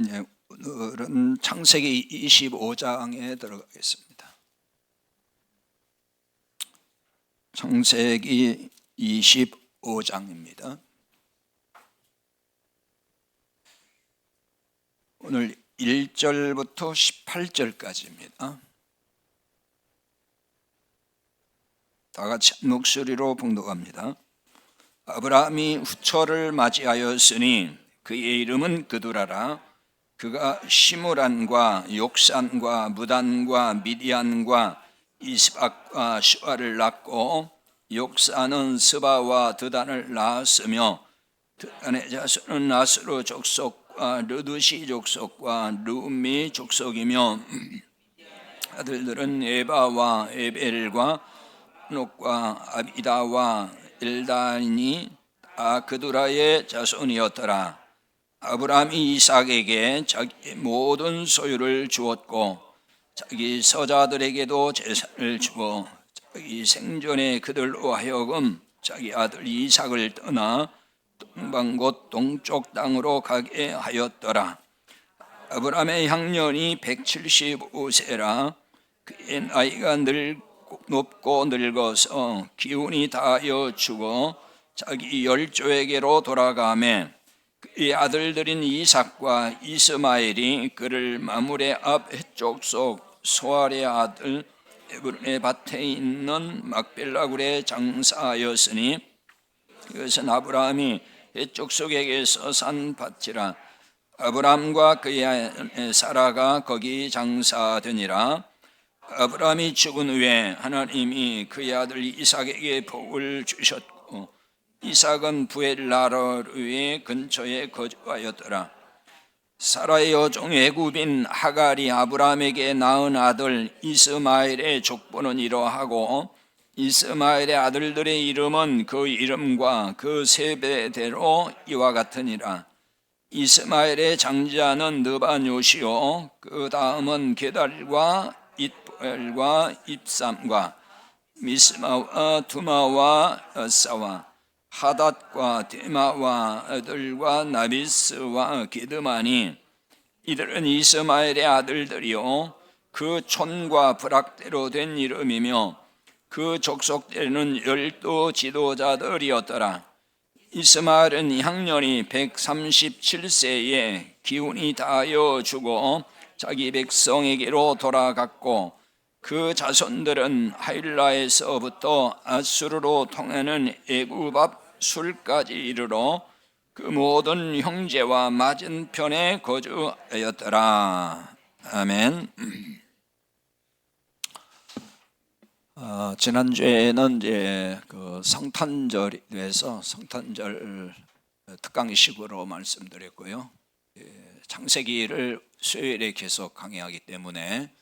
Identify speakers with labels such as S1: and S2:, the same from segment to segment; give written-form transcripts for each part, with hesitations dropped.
S1: 네, 오늘은 창세기 25장에 들어가겠습니다. 창세기 25장입니다. 오늘 1절부터 18절까지입니다. 다 같이 한 목소리로 봉독합니다. 아브라함이 후처를 맞이하였으니 그의 이름은 그두라라. 그가 시므란과 욕산과 무단과 미디안과 이스박과 슈아를 낳고 욕산은 스바와 드단을 낳았으며 드단의 자손은 나스로 족속과 르두시 족속과 르미 족속이며 아들들은 에바와 에벨과 녹과 아비다와 엘단이 다 그두라의 자손이었더라. 아브라함이 이삭에게 자기 모든 소유를 주었고 자기 서자들에게도 재산을 주어 자기 생전에 그들로 하여금 자기 아들 이삭을 떠나 동방 곧 동쪽 땅으로 가게 하였더라. 아브라함의 향년이 175세라. 그의 나이가 높고 늙어서 기운이 다하여 죽어 자기 열조에게로 돌아가매 그의 아들들인 이삭과 이스마엘이 그를 마므레 앞 해쪽 속 소알의 아들 에브론의 밭에 있는 막벨라굴에 장사하였으니 이것은 아브라함이 해쪽 속에게서 산 밭이라. 아브라함과 그의 사라가 거기 장사하더니라. 아브라함이 죽은 후에 하나님이 그의 아들 이삭에게 복을 주셨고 이삭은 부엘라르의 근처에 거주하였더라. 사라의 여종 애굽인 하갈이 아브라함에게 낳은 아들 이스마엘의 족보는 이러하고 이스마엘의 아들들의 이름은 그 이름과 그 세대대로 이와 같으니라. 이스마엘의 장자는 느바뇨시요 그 다음은 게달과 잇부엘과 입삼과 미스마와 두마와 어사와 하닷과 데마와 아들과 나비스와 기드마니 이들은 이스마엘의 아들들이요 그 촌과 부락대로 된 이름이며 그 족속대는 12 지도자들이었더라. 이스마엘은 향년이 137세에 기운이 다하여 죽어 자기 백성에게로 돌아갔고 그 자손들은 하일라에서부터 아수르로 통하는 애굽 앞 술까지 이르러 그 모든 형제와 맞은편에 거주하였더라. 아멘. 지난주에는 이제 그 성탄절이 돼서 성탄절 특강식으로 말씀드렸고요. 창세기를 수요일에 계속 강의하기 때문에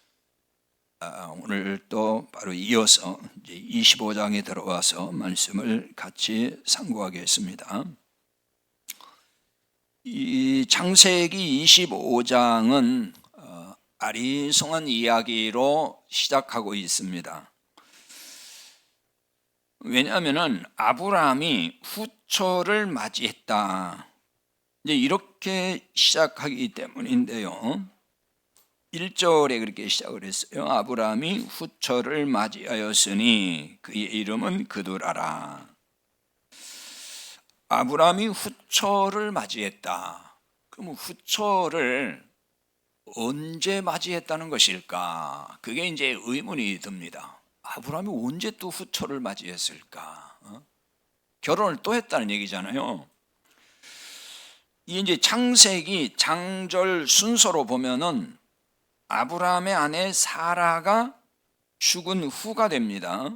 S1: 오늘 또 바로 이어서 이제 25장에 들어와서 말씀을 같이 상고하겠습니다. 이 창세기 25장은 아리송한 이야기로 시작하고 있습니다. 왜냐하면 아브라함이 후처를 맞이했다. 이제 이렇게 시작하기 때문인데요. 1절에 그렇게 시작을 했어요. 아브라함이 후처를 맞이하였으니 그의 이름은 그두라라. 아브라함이 후처를 맞이했다. 그럼 후처를 언제 맞이했다는 것일까? 그게 이제 의문이 듭니다. 아브라함이 언제 또 후처를 맞이했을까? 결혼을 또 했다는 얘기잖아요. 이제 창세기 장절 순서로 보면은 아브라함의 아내 사라가 죽은 후가 됩니다.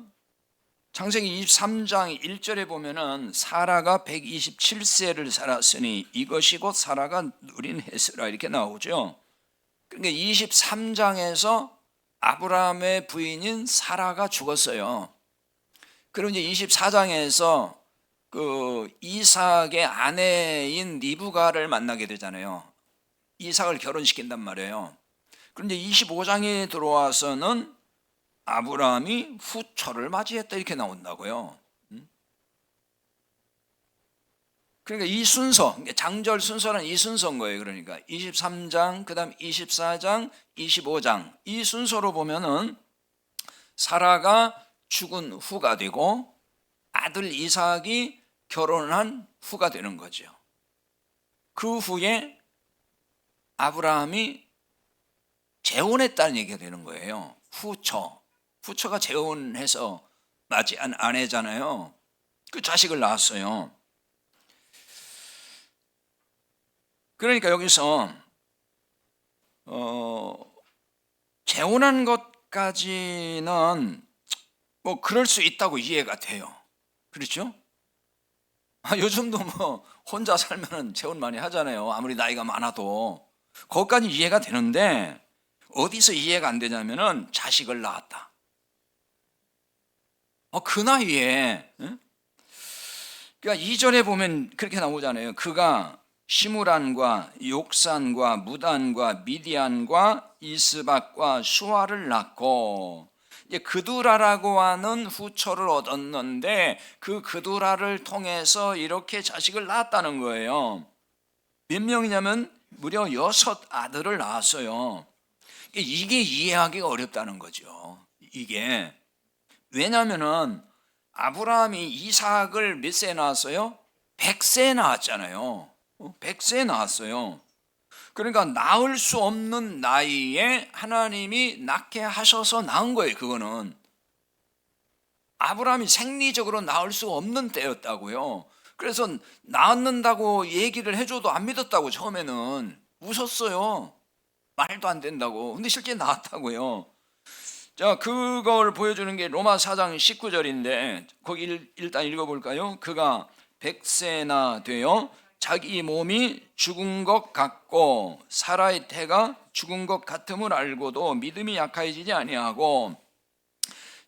S1: 창세기 23장 1절에 보면은 사라가 127세를 살았으니 이것이 곧 사라가 누린 해스라 이렇게 나오죠. 그러니까 23장에서 아브라함의 부인인 사라가 죽었어요. 그리고 이제 24장에서 그 이삭의 아내인 리브가를 만나게 되잖아요. 이삭을 결혼시킨단 말이에요. 그런데 25장에 들어와서는 아브라함이 후처를 맞이했다 이렇게 나온다고요. 그러니까 이 순서, 장절 순서는 이 순서인 거예요. 그러니까 23장, 그 다음 24장, 25장 이 순서로 보면은 사라가 죽은 후가 되고 아들 이삭이 결혼한 후가 되는 거죠. 그 후에 아브라함이 재혼했다는 얘기가 되는 거예요. 후처가 재혼해서 맞이한 아내잖아요. 그 자식을 낳았어요. 그러니까 여기서 재혼한 것까지는 뭐 그럴 수 있다고 이해가 돼요. 그렇죠? 요즘도 뭐 혼자 살면 재혼 많이 하잖아요. 아무리 나이가 많아도. 거기까지 이해가 되는데 어디서 이해가 안 되냐면은 자식을 낳았다. 그 나이에. 그러니까 2절에 보면 그렇게 나오잖아요. 그가 시므란과 욕산과 무단과 미디안과 이스박과 수아를 낳고, 그두라라고 하는 후처를 얻었는데 그 그두라를 통해서 이렇게 자식을 낳았다는 거예요. 몇 명이냐면 무려 6 아들을 낳았어요. 이게 이해하기가 어렵다는 거죠. 이게 왜냐하면은 아브라함이 이삭을 몇 세에 낳았어요? 100세에 낳았잖아요. 100세에 낳았어요. 그러니까 낳을 수 없는 나이에 하나님이 낳게 하셔서 낳은 거예요. 그거는 아브라함이 생리적으로 낳을 수 없는 때였다고요. 그래서 낳는다고 얘기를 해줘도 안 믿었다고. 처음에는 웃었어요. 말도 안 된다고. 근데 실제 낳았다고요. 자, 그걸 보여주는 게 로마 4장 19절인데 거기 일단 읽어볼까요? 그가 100세나 되어 자기 몸이 죽은 것 같고 사라의 태가 죽은 것 같음을 알고도 믿음이 약해지지 아니하고.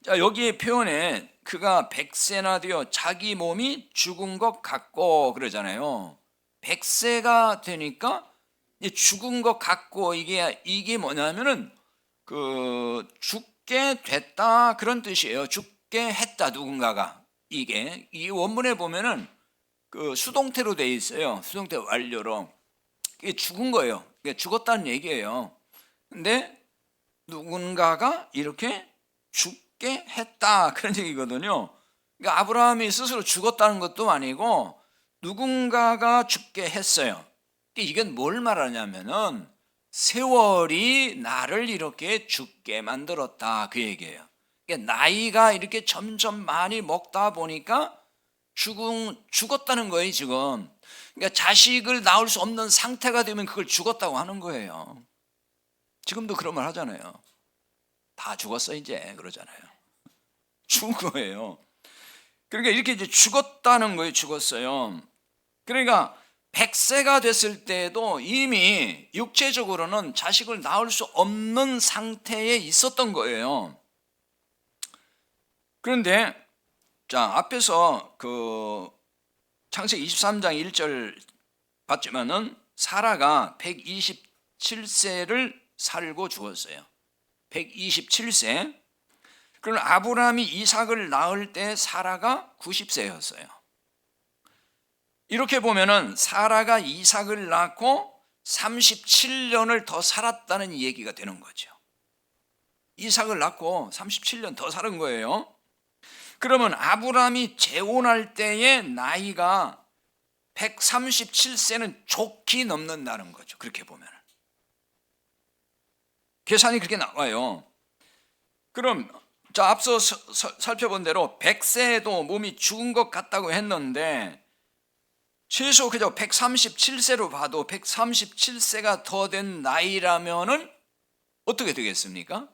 S1: 자, 여기에 표현에 그가 100세나 되어 자기 몸이 죽은 것 같고 그러잖아요. 100세가 되니까 죽은 것 같고, 이게 뭐냐면은 죽게 됐다 그런 뜻이에요. 죽게 했다 누군가가. 이 원문에 보면은 수동태로 돼 있어요. 수동태 완료로. 이게 죽은 거예요. 이게 죽었다는 얘기예요. 근데 누군가가 이렇게 죽게 했다 그런 얘기거든요. 그러니까 아브라함이 스스로 죽었다는 것도 아니고 누군가가 죽게 했어요. 이건 뭘 말하냐면은 세월이 나를 이렇게 죽게 만들었다 그 얘기예요. 그러니까 나이가 이렇게 점점 많이 먹다 보니까 죽었다는 거예요 지금. 그러니까 자식을 낳을 수 없는 상태가 되면 그걸 죽었다고 하는 거예요. 지금도 그런 말 하잖아요. 다 죽었어 이제 그러잖아요. 죽은 거예요. 그러니까 이렇게 이제 죽었다는 거예요. 죽었어요. 그러니까 100세가 됐을 때도 이미 육체적으로는 자식을 낳을 수 없는 상태에 있었던 거예요. 그런데 자, 앞에서 창세기 23장 1절 봤지만은 사라가 127세를 살고 죽었어요. 127세. 그럼 아브라함이 이삭을 낳을 때 사라가 90세였어요. 이렇게 보면은 사라가 이삭을 낳고 37년을 더 살았다는 얘기가 되는 거죠. 이삭을 낳고 37년 더 살은 거예요. 그러면 아브라함이 재혼할 때의 나이가 137세는 좋게 넘는다는 거죠. 그렇게 보면 계산이 그렇게 나와요. 그럼 자, 앞서 살펴본 대로 100세에도 몸이 죽은 것 같다고 했는데 최소 그저 137세로 봐도 137세가 더 된 나이라면은 어떻게 되겠습니까?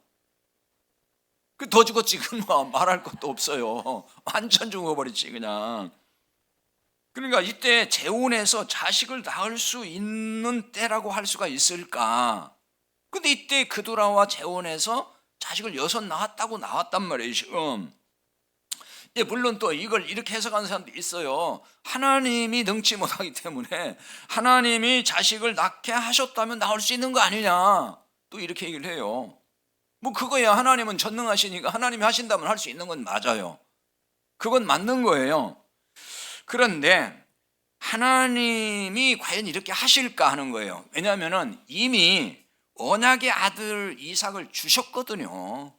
S1: 더 죽었지. 그건 말할 것도 없어요. 완전 죽어버렸지 그냥. 그러니까 이때 재혼해서 자식을 낳을 수 있는 때라고 할 수가 있을까? 근데 이때 그두라와 재혼해서 자식을 6 낳았다고 나왔단 말이에요 지금. 물론 또 이걸 이렇게 해석하는 사람도 있어요. 하나님이 능치 못하기 때문에 하나님이 자식을 낳게 하셨다면 낳을 수 있는 거 아니냐, 또 이렇게 얘기를 해요. 뭐 그거야, 하나님은 전능하시니까 하나님이 하신다면 할 수 있는 건 맞아요. 그건 맞는 거예요. 그런데 하나님이 과연 이렇게 하실까 하는 거예요. 왜냐하면 이미 언약의 아들 이삭을 주셨거든요.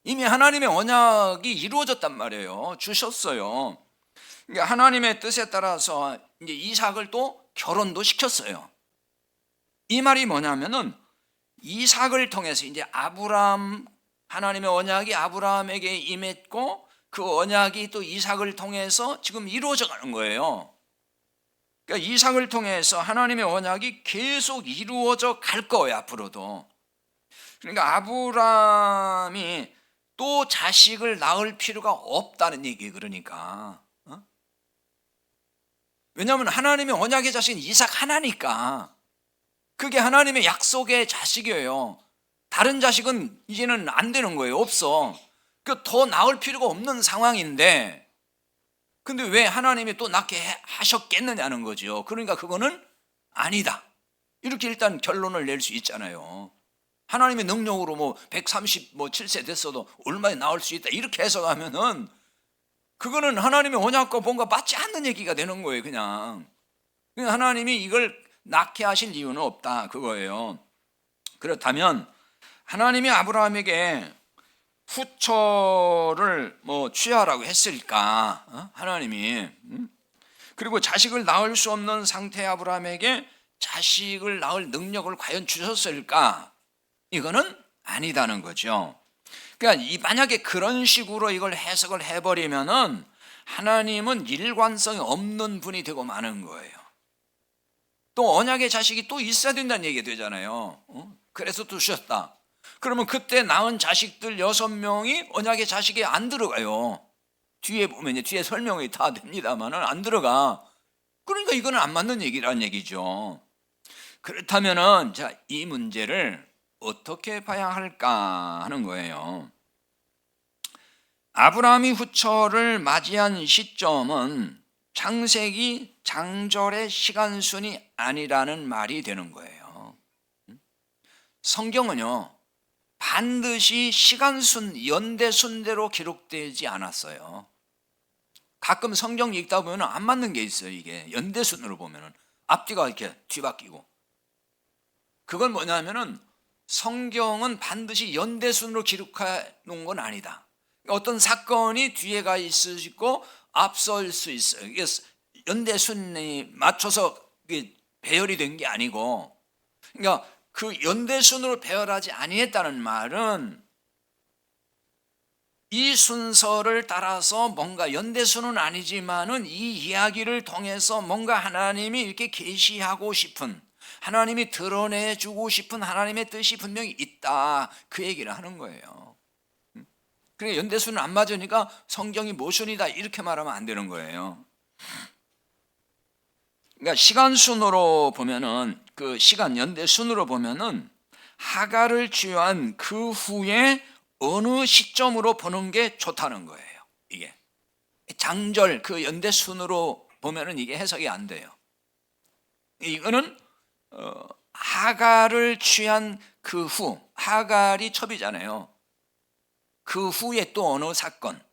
S1: 이미 하나님의 언약이 이루어졌단 말이에요. 주셨어요. 그러니까 하나님의 뜻에 따라서 이제 이삭을 또 결혼도 시켰어요. 이 말이 뭐냐면은 이삭을 통해서 이제 하나님의 언약이 아브라함에게 임했고 그 언약이 또 이삭을 통해서 지금 이루어져 가는 거예요. 그러니까 이삭을 통해서 하나님의 언약이 계속 이루어져 갈 거예요, 앞으로도. 그러니까 아브라함이 또 자식을 낳을 필요가 없다는 얘기예요. 그러니까. 왜냐하면 하나님의 언약의 자식은 이삭 하나니까. 그게 하나님의 약속의 자식이에요. 다른 자식은 이제는 안 되는 거예요. 없어. 더 낳을 필요가 없는 상황인데 근데 왜 하나님이 또 낳게 하셨겠느냐는 거죠. 그러니까 그거는 아니다. 이렇게 일단 결론을 낼 수 있잖아요. 하나님의 능력으로 137세 됐어도 얼마에 나올 수 있다 이렇게 해석하면은 그거는 하나님의 언약과 뭔가 맞지 않는 얘기가 되는 거예요. 그냥 하나님이 이걸 낳게 하실 이유는 없다 그거예요. 그렇다면 하나님이 아브라함에게 후처를 취하라고 했을까? 하나님이. 그리고 자식을 낳을 수 없는 상태의 아브라함에게 자식을 낳을 능력을 과연 주셨을까? 이거는 아니다는 거죠. 그러니까 만약에 그런 식으로 이걸 해석을 해버리면은 하나님은 일관성이 없는 분이 되고 마는 거예요. 또 언약의 자식이 또 있어야 된다는 얘기가 되잖아요. 그래서 또 주셨다. 그러면 그때 낳은 자식들 6명이 언약의 자식에 안 들어가요. 뒤에 보면 뒤에 설명이 다 됩니다만은 안 들어가. 그러니까 이거는 안 맞는 얘기란 얘기죠. 그렇다면은 이 문제를 어떻게 봐야 할까 하는 거예요. 아브라함이 후처를 맞이한 시점은 창세기 장절의 시간순이 아니라는 말이 되는 거예요. 성경은요 반드시 시간순, 연대순대로 기록되지 않았어요. 가끔 성경 읽다 보면 안 맞는 게 있어요. 이게 연대순으로 보면 앞뒤가 이렇게 뒤바뀌고. 그건 뭐냐면은 성경은 반드시 연대순으로 기록해 놓은 건 아니다. 어떤 사건이 뒤에 가 있으시고 앞설 수 있어요. 이게 연대순에 맞춰서 배열이 된 게 아니고, 그러니까 그 연대순으로 배열하지 아니했다는 말은 이 순서를 따라서 뭔가 연대순은 아니지만은 이 이야기를 통해서 뭔가 하나님이 이렇게 계시하고 싶은, 하나님이 드러내주고 싶은 하나님의 뜻이 분명히 있다 그 얘기를 하는 거예요. 그러니까 연대순은 안 맞으니까 성경이 모순이다 이렇게 말하면 안 되는 거예요. 그러니까 시간순으로 보면은 그 시간 연대순으로 보면은 하갈을 취한 그 후에 어느 시점으로 보는 게 좋다는 거예요. 이게 장절 그 연대순으로 보면은 이게 해석이 안 돼요. 이거는 하갈을 취한 그 후, 하갈이 첩이잖아요. 그 후에 또 어느 사건,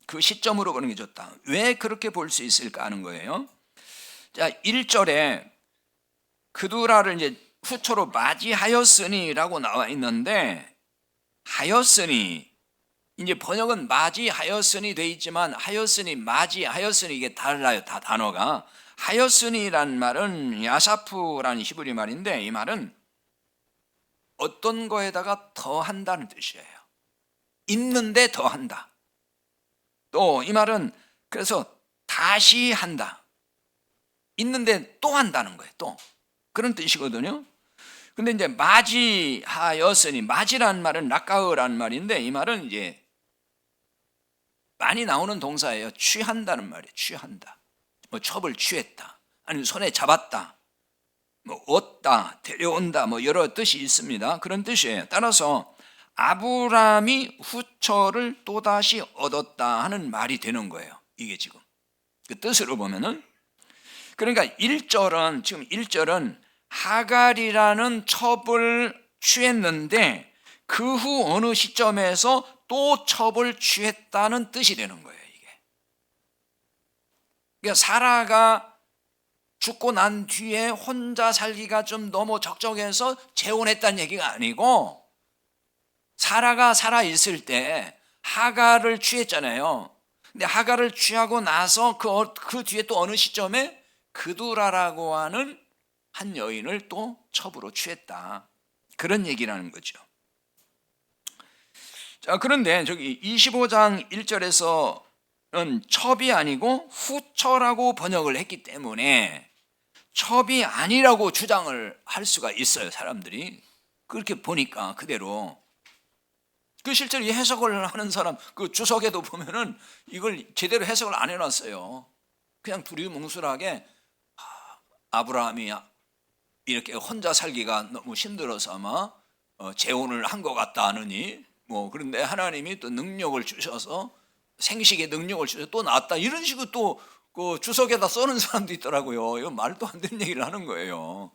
S1: 그 시점으로 보는 게 좋다. 왜 그렇게 볼 수 있을까 하는 거예요. 자, 1절에 그두라를 이제 후처로 맞이하였으니라고 나와 있는데, 하였으니 이제 번역은 맞이하였으니 돼 있지만 하였으니 맞이하였으니 이게 달라요. 다 단어가. 하였으니란 말은 야사프라는 히브리 말인데 이 말은 어떤 거에다가 더한다는 뜻이에요. 있는데 더한다. 또 이 말은 그래서 다시 한다. 있는데 또 한다는 거예요. 또 그런 뜻이거든요. 근데 이제 맞이하였으니, 맞이라는 말은 락가으라는 말인데 이 말은 이제 많이 나오는 동사예요. 취한다는 말이에요. 취한다. 첩을 취했다. 아니면 손에 잡았다. 얻다, 데려온다. 여러 뜻이 있습니다. 그런 뜻이에요. 따라서 아브라함이 후처를 또다시 얻었다 하는 말이 되는 거예요. 이게 지금 그 뜻으로 보면은, 그러니까 1절은 지금 1절은 하갈이라는 첩을 취했는데 그 후 어느 시점에서 또 첩을 취했다는 뜻이 되는 거예요. 이게 그러니까 사라가 죽고 난 뒤에 혼자 살기가 좀 너무 적적해서 재혼했다는 얘기가 아니고, 사라가 살아있을 때 하갈을 취했잖아요. 근데 하갈을 취하고 나서 그 뒤에 또 어느 시점에 그두라라고 하는 한 여인을 또 첩으로 취했다, 그런 얘기라는 거죠. 자, 그런데 저기 25장 1절에서는 첩이 아니고 후처라고 번역을 했기 때문에 첩이 아니라고 주장을 할 수가 있어요. 사람들이 그렇게 보니까 그대로. 그 실제로 이 해석을 하는 사람, 그 주석에도 보면은 이걸 제대로 해석을 안 해놨어요. 그냥 두리뭉술하게 아브라함이 이렇게 혼자 살기가 너무 힘들어서 아마 재혼을 한 것 같다 하느니, 그런데 하나님이 또 능력을 주셔서, 생식의 능력을 주셔서 또 낳았다, 이런 식으로 또 그 주석에다 써는 사람도 있더라고요. 이거 말도 안 되는 얘기를 하는 거예요.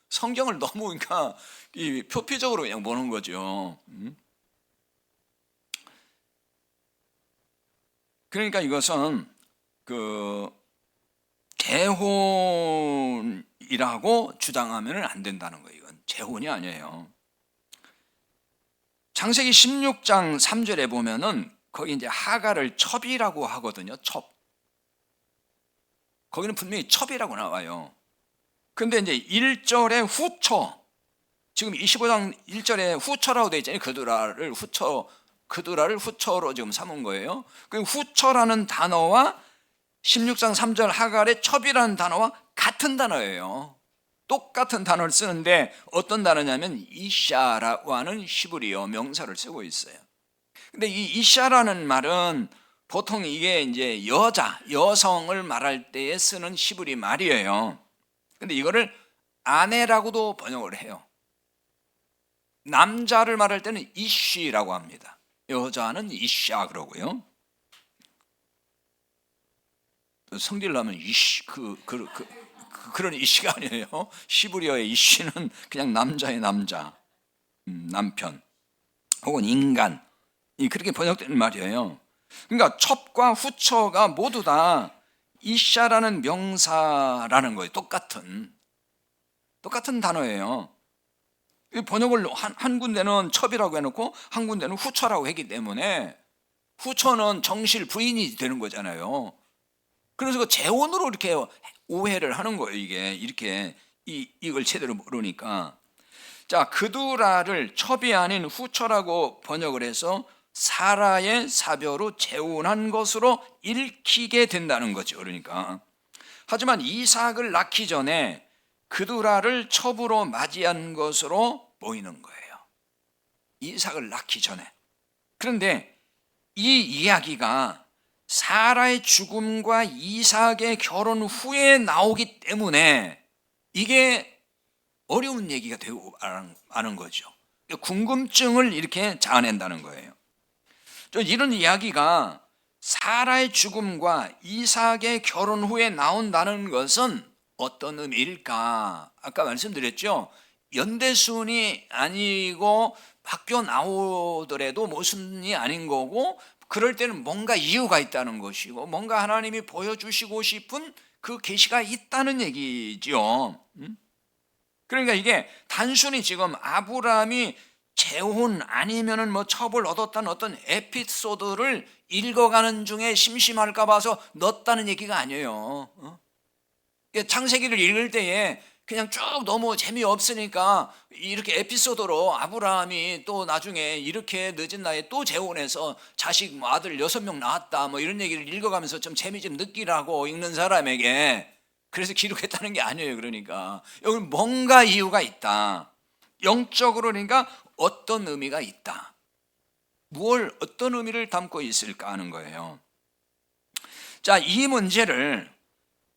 S1: 성경을 너무 그러니까 이 표피적으로 그냥 보는 거죠. 그러니까 이것은 그 재혼이라고 주장하면 안 된다는 거예요. 이건 재혼이 아니에요. 창세기 16장 3절에 보면은 거기 이제 하갈을 첩이라고 하거든요. 첩. 거기는 분명히 첩이라고 나와요. 근데 이제 1절에 후처, 지금 25장 1절에 후처라고 되어 있잖아요. 그두라를 후처로 지금 삼은 거예요. 그 후처라는 단어와 16장 3절 하갈의 첩이라는 단어와 같은 단어예요. 똑같은 단어를 쓰는데 어떤 단어냐면 이샤라고 하는 히브리어 명사를 쓰고 있어요. 근데 이 이샤라는 말은 보통 이게 이제 여성을 말할 때에 쓰는 히브리 말이에요. 근데 이거를 아내라고도 번역을 해요. 남자를 말할 때는 이쉬라고 합니다. 여자는 이샤 그러고요. 성질나면 이쉬 그런 이쉬가 아니에요. 히브리어의 이쉬는 그냥 남자의 남자, 남편 혹은 인간이 그렇게 번역되는 말이에요. 그러니까 첩과 후처가 모두 다 이샤라는 명사라는 거예요. 똑같은 단어예요. 번역을 한 군데는 첩이라고 해놓고 한 군데는 후처라고 했기 때문에 후처는 정실 부인이 되는 거잖아요. 그래서 그 재혼으로 이렇게 오해를 하는 거예요. 이게 이렇게 이걸 제대로 모르니까. 자, 그두라를 첩이 아닌 후처라고 번역을 해서 사라의 사벼로 재혼한 것으로 읽히게 된다는 거죠. 그러니까 하지만 이삭을 낳기 전에 그두라를 첩으로 맞이한 것으로 보이는 거예요. 이삭을 낳기 전에. 그런데 이 이야기가 사라의 죽음과 이삭의 결혼 후에 나오기 때문에 이게 어려운 얘기가 되고 마는 거죠. 궁금증을 이렇게 자아낸다는 거예요. 이런 이야기가 사라의 죽음과 이삭의 결혼 후에 나온다는 것은 어떤 의미일까? 아까 말씀드렸죠. 연대순이 아니고 바뀌어 나오더라도 모순이 아닌 거고, 그럴 때는 뭔가 이유가 있다는 것이고, 뭔가 하나님이 보여주시고 싶은 그 계시가 있다는 얘기죠. 그러니까 이게 단순히 지금 아브라함이 재혼 아니면은 첩을 얻었다는 어떤 에피소드를 읽어가는 중에 심심할까 봐서 넣었다는 얘기가 아니에요. 창세기를 읽을 때에 그냥 쭉 너무 재미없으니까 이렇게 에피소드로 아브라함이 또 나중에 이렇게 늦은 나이에 또 재혼해서 자식 아들 6명 낳았다 이런 얘기를 읽어가면서 좀 재미 좀 느끼라고 읽는 사람에게 그래서 기록했다는 게 아니에요. 그러니까 여기 뭔가 이유가 있다. 영적으로 그러니까 어떤 의미가 있다. 어떤 의미를 담고 있을까 하는 거예요. 자, 이 문제를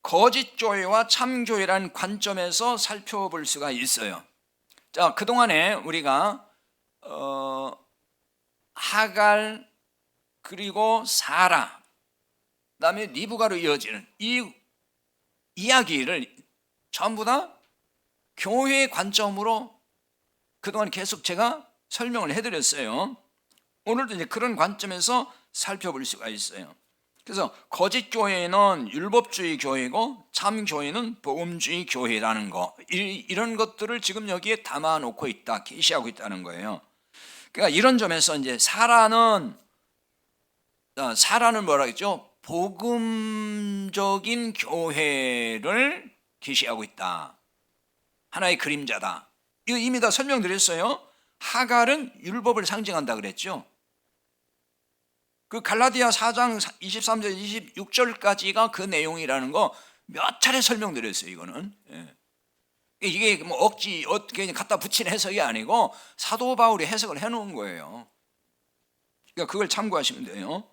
S1: 거짓교회와 참교회라는 관점에서 살펴볼 수가 있어요. 자, 그동안에 우리가 하갈 그리고 사라 그다음에 리브가로 이어지는 이 이야기를 전부 다 교회의 관점으로 그동안 계속 제가 설명을 해드렸어요. 오늘도 이제 그런 관점에서 살펴볼 수가 있어요. 그래서 거짓 교회는 율법주의 교회고 참 교회는 복음주의 교회라는 거, 이런 것들을 지금 여기에 담아놓고 있다, 계시하고 있다는 거예요. 그러니까 이런 점에서 이제 사라는 뭐라 했죠? 복음적인 교회를 계시하고 있다. 하나의 그림자다. 이거 이미 다 설명드렸어요. 하갈은 율법을 상징한다 그랬죠. 그 갈라디아 4장 23절 26절까지가 그 내용이라는 거 몇 차례 설명드렸어요. 이거는 이게 뭐 어떻게 갖다 붙인 해석이 아니고 사도 바울이 해석을 해놓은 거예요. 그러니까 그걸 참고하시면 돼요.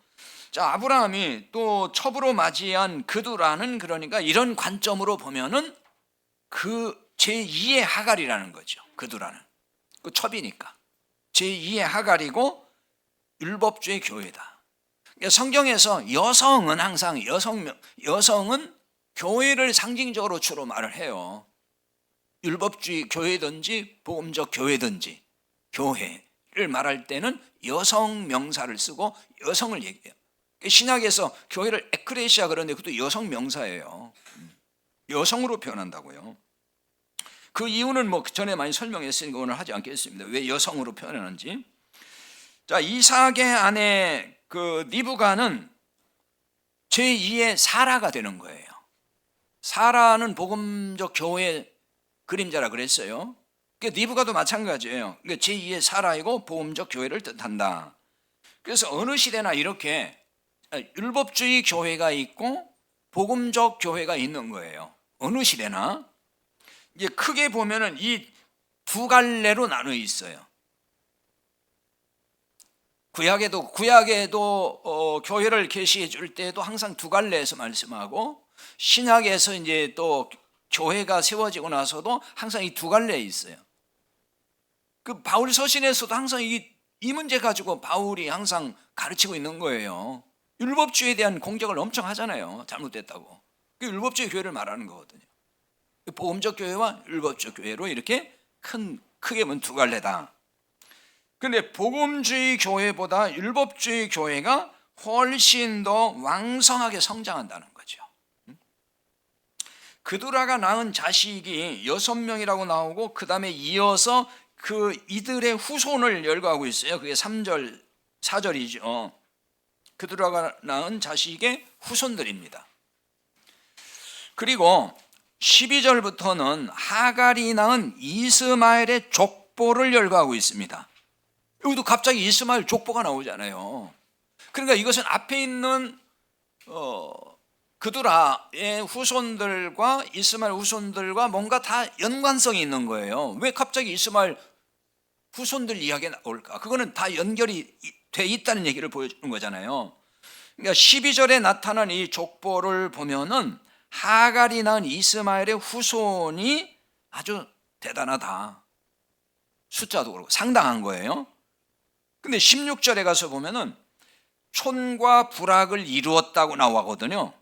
S1: 자, 아브라함이 또 첩으로 맞이한 그두라는, 그러니까 이런 관점으로 보면은 그 제2의 하갈이라는 거죠. 그두라는 그 첩이니까 제2의 하갈이고 율법주의 교회다. 그러니까 성경에서 여성은 항상 여성은 교회를 상징적으로 주로 말을 해요. 율법주의 교회든지 복음적 교회든지 교회를 말할 때는 여성 명사를 쓰고 여성을 얘기해요. 신약에서 교회를 에크레시아 그러는데 그것도 여성 명사예요. 여성으로 표현한다고요. 그 이유는 뭐 전에 많이 설명했으니까 오늘 하지 않겠습니다. 왜 여성으로 표현하는지. 자, 이삭의 아내 그 리브가는 제2의 사라가 되는 거예요. 사라는 복음적 교회 그림자라 그랬어요. 그러니까 리브가도 마찬가지예요. 그러니까 제2의 사라이고 복음적 교회를 뜻한다. 그래서 어느 시대나 이렇게 율법주의 교회가 있고 복음적 교회가 있는 거예요. 어느 시대나. 이제 크게 보면은 이 두 갈래로 나눠 있어요. 구약에도 교회를 계시해 줄 때도 항상 두 갈래에서 말씀하고, 신약에서 이제 또 교회가 세워지고 나서도 항상 이 두 갈래에 있어요. 그 바울 서신에서도 항상 이 문제 가지고 바울이 항상 가르치고 있는 거예요. 율법주의에 대한 공격을 엄청 하잖아요. 잘못됐다고. 그 율법주의 교회를 말하는 거거든요. 복음적 교회와 율법적 교회로 이렇게 크게 보면 두 갈래다. 그런데 복음주의 교회보다 율법주의 교회가 훨씬 더 왕성하게 성장한다는 거죠. 그두라가 낳은 자식이 6명이라고 나오고 그 다음에 이어서 그 이들의 후손을 열거하고 있어요. 그게 3절 4절이죠. 그두라가 낳은 자식의 후손들입니다. 그리고 12절부터는 하갈이 낳은 이스마엘의 족보를 열거하고 있습니다. 여기도 갑자기 이스마엘 족보가 나오잖아요. 그러니까 이것은 앞에 있는 그두라의 후손들과 이스마엘 후손들과 뭔가 다 연관성이 있는 거예요. 왜 갑자기 이스마엘 후손들 이야기가 나올까? 그거는 다 연결이 돼 있다는 얘기를 보여주는 거잖아요. 그러니까 12절에 나타난 이 족보를 보면은 하갈이 낳은 이스마엘의 후손이 아주 대단하다. 숫자도 그렇고 상당한 거예요. 근데 16절에 가서 보면은 촌과 부락을 이루었다고 나오거든요.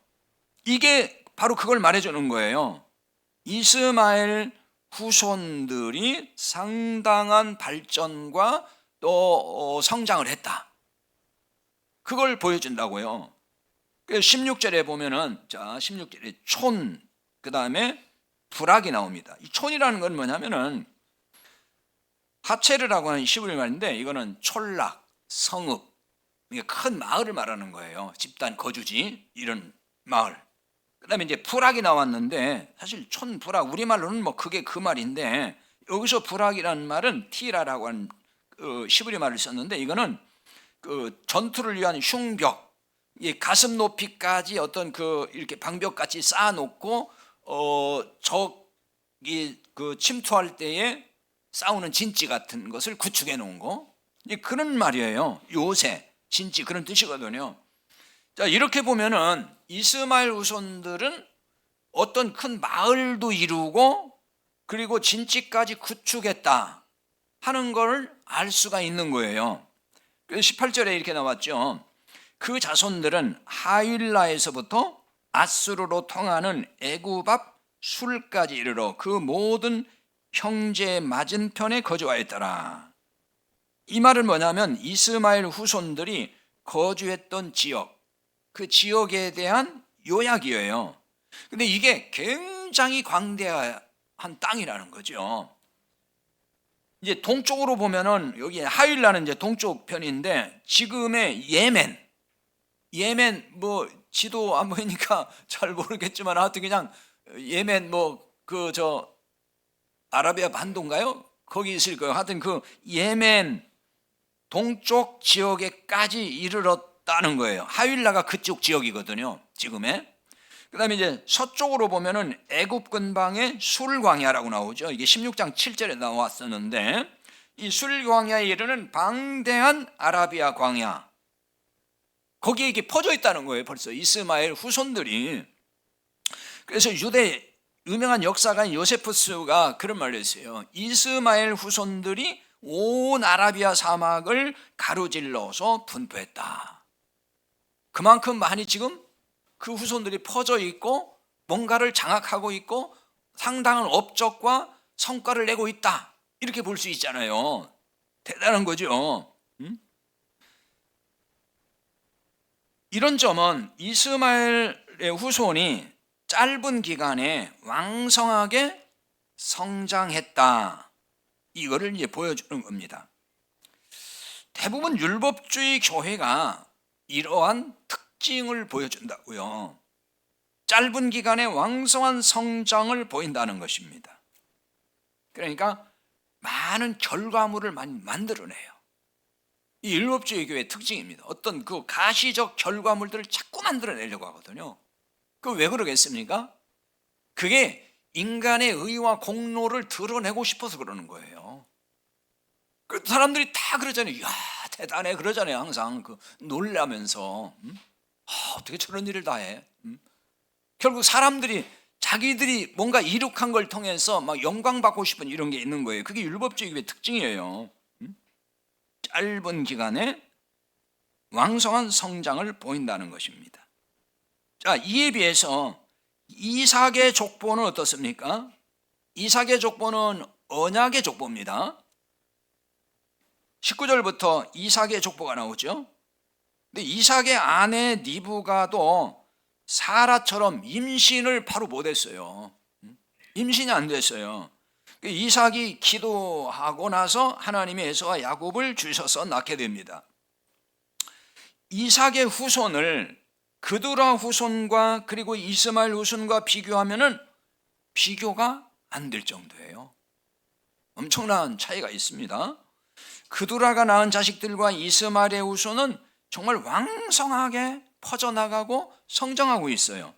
S1: 이게 바로 그걸 말해주는 거예요. 이스마엘 후손들이 상당한 발전과 또 성장을 했다. 그걸 보여준다고요. 16절에 보면은, 자, 16절에 촌, 그 다음에 부락이 나옵니다. 이 촌이라는 건 뭐냐면은 하체르라고 하는 시브리 말인데, 이거는 촌락, 성읍, 큰 마을을 말하는 거예요. 집단 거주지, 이런 마을. 그 다음에 이제 부락이 나왔는데, 사실 촌, 부락, 우리말로는 뭐 그게 그 말인데, 여기서 부락이라는 말은 티라라고 하는 시브리 말을 썼는데, 이거는 그 전투를 위한 흉벽, 이 가슴 높이까지 어떤 이렇게 방벽같이 쌓아놓고 적이 그 침투할 때에 싸우는 진지 같은 것을 구축해 놓은 거, 그런 말이에요. 요새 진지 그런 뜻이거든요. 자, 이렇게 보면은 이스마엘 후손들은 어떤 큰 마을도 이루고 그리고 진지까지 구축했다 하는 걸 알 수가 있는 거예요. 그래서 18절에 이렇게 나왔죠. 그 자손들은 하윌라에서부터 아수르로 통하는 애굽 앞 술까지 이르러 그 모든 형제 맞은편에 거주하였더라. 이 말은 뭐냐면 이스마엘 후손들이 거주했던 지역, 그 지역에 대한 요약이에요. 근데 이게 굉장히 광대한 땅이라는 거죠. 이제 동쪽으로 보면은 여기 하윌라는 이제 동쪽 편인데 지금의 예멘 뭐 지도 안 보이니까 잘 모르겠지만 하여튼 그냥 예멘 뭐 그 아라비아 반도인가요? 거기 있을 거예요. 하여튼 그 예멘 동쪽 지역에까지 이르렀다는 거예요. 하윌라가 그쪽 지역이거든요. 지금의. 그다음에 이제 서쪽으로 보면은 애굽 근방의 술 광야라고 나오죠. 이게 16장 7절에 나왔었는데 이 술 광야에 이르는 방대한 아라비아 광야. 거기에 이게 퍼져 있다는 거예요. 벌써 이스마엘 후손들이. 그래서 유대 유명한 역사가인 요세푸스가 그런 말을 했어요. 이스마엘 후손들이 온 아라비아 사막을 가로질러서 분포했다. 그만큼 많이 지금 그 후손들이 퍼져 있고 뭔가를 장악하고 있고 상당한 업적과 성과를 내고 있다. 이렇게 볼 수 있잖아요. 대단한 거죠. 이런 점은 이스마엘의 후손이 짧은 기간에 왕성하게 성장했다. 이거를 이제 보여주는 겁니다. 대부분 율법주의 교회가 이러한 특징을 보여준다고요. 짧은 기간에 왕성한 성장을 보인다는 것입니다. 그러니까 많은 결과물을 많이 만들어내요. 이 율법주의 교회의 특징입니다. 어떤 그 가시적 결과물들을 자꾸 만들어내려고 하거든요. 그 왜 그러겠습니까? 그게 인간의 의와 공로를 드러내고 싶어서 그러는 거예요. 그 사람들이 다 그러잖아요. 이야 대단해 그러잖아요. 항상 그 놀라면서 어떻게 저런 일을 다 해? 결국 사람들이 자기들이 뭔가 이룩한 걸 통해서 막 영광 받고 싶은 이런 게 있는 거예요. 그게 율법주의의 특징이에요. 짧은 기간에 왕성한 성장을 보인다는 것입니다. 자, 이에 비해서 이삭의 족보는 어떻습니까? 이삭의 족보는 언약의 족보입니다. 19절부터 이삭의 족보가 나오죠. 근데 이삭의 아내 리브가도 사라처럼 임신을 바로 못했어요. 임신이 안 됐어요. 이삭이 기도하고 나서 하나님이 에서와 야곱을 주셔서 낳게 됩니다. 이삭의 후손을 그두라 후손과 그리고 이스마엘 후손과 비교하면은 비교가 안 될 정도예요. 엄청난 차이가 있습니다. 그두라가 낳은 자식들과 이스마엘의 후손은 정말 왕성하게 퍼져나가고 성장하고 있어요.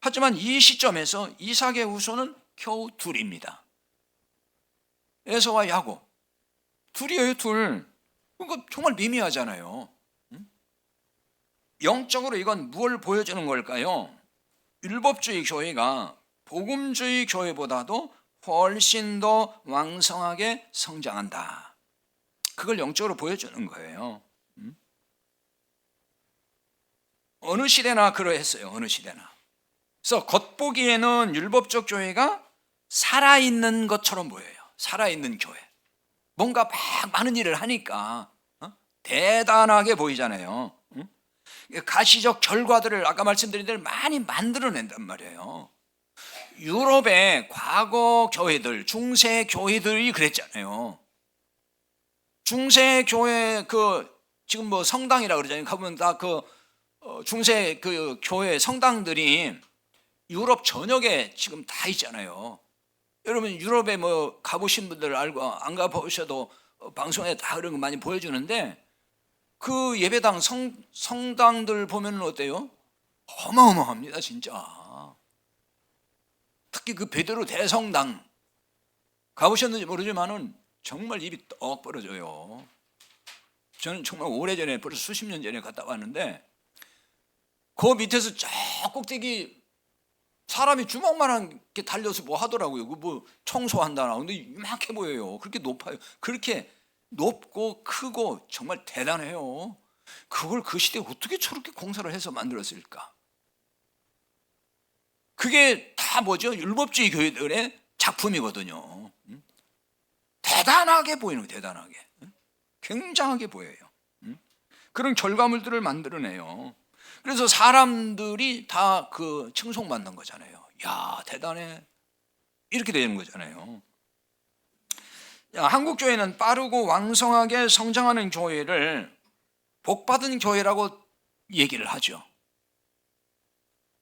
S1: 하지만 이 시점에서 이삭의 후손은 겨우 둘입니다. 에서와 야곱 둘이에요. 둘. 그거 정말 미미하잖아요. 영적으로 이건 무엇을 보여주는 걸까요? 율법주의 교회가 복음주의 교회보다도 훨씬 더 왕성하게 성장한다. 그걸 영적으로 보여주는 거예요. 어느 시대나 그러했어요. 어느 시대나. 그래서 겉보기에는 율법적 교회가 살아있는 것처럼 보여요. 살아있는 교회. 뭔가 막 많은 일을 하니까 대단하게 보이잖아요. 가시적 결과들을 아까 말씀드린 대로 많이 만들어낸단 말이에요. 유럽의 과거 교회들, 중세 교회들이 그랬잖아요. 중세 교회 지금 뭐 성당이라 그러잖아요. 가보면 다 중세 교회 성당들이 유럽 전역에 지금 다 있잖아요. 여러분 유럽에 뭐 가보신 분들 알고 안 가보셔도 방송에 다 그런 거 많이 보여주는데 그 예배당 성당들 보면 어때요? 어마어마합니다 진짜. 특히 그 베드로 대성당 가보셨는지 모르지만은 정말 입이 떡 벌어져요. 저는 정말 오래전에 벌써 수십 년 전에 갔다 왔는데 그 밑에서 저 꼭대기 사람이 주먹만한 게 달려서 뭐 하더라고요. 뭐 청소한다나. 근데 이만해 보여요. 그렇게 높아요. 그렇게 높고 크고 정말 대단해요. 그걸 그 시대에 어떻게 저렇게 공사를 해서 만들었을까? 그게 다 뭐죠? 율법주의 교회들의 작품이거든요. 대단하게 보이는 거예요. 대단하게. 굉장하게 보여요. 그런 결과물들을 만들어내요. 그래서 사람들이 다 그 칭송받는 거잖아요. 야, 대단해. 이렇게 되는 거잖아요. 한국 교회는 빠르고 왕성하게 성장하는 교회를 복받은 교회라고 얘기를 하죠.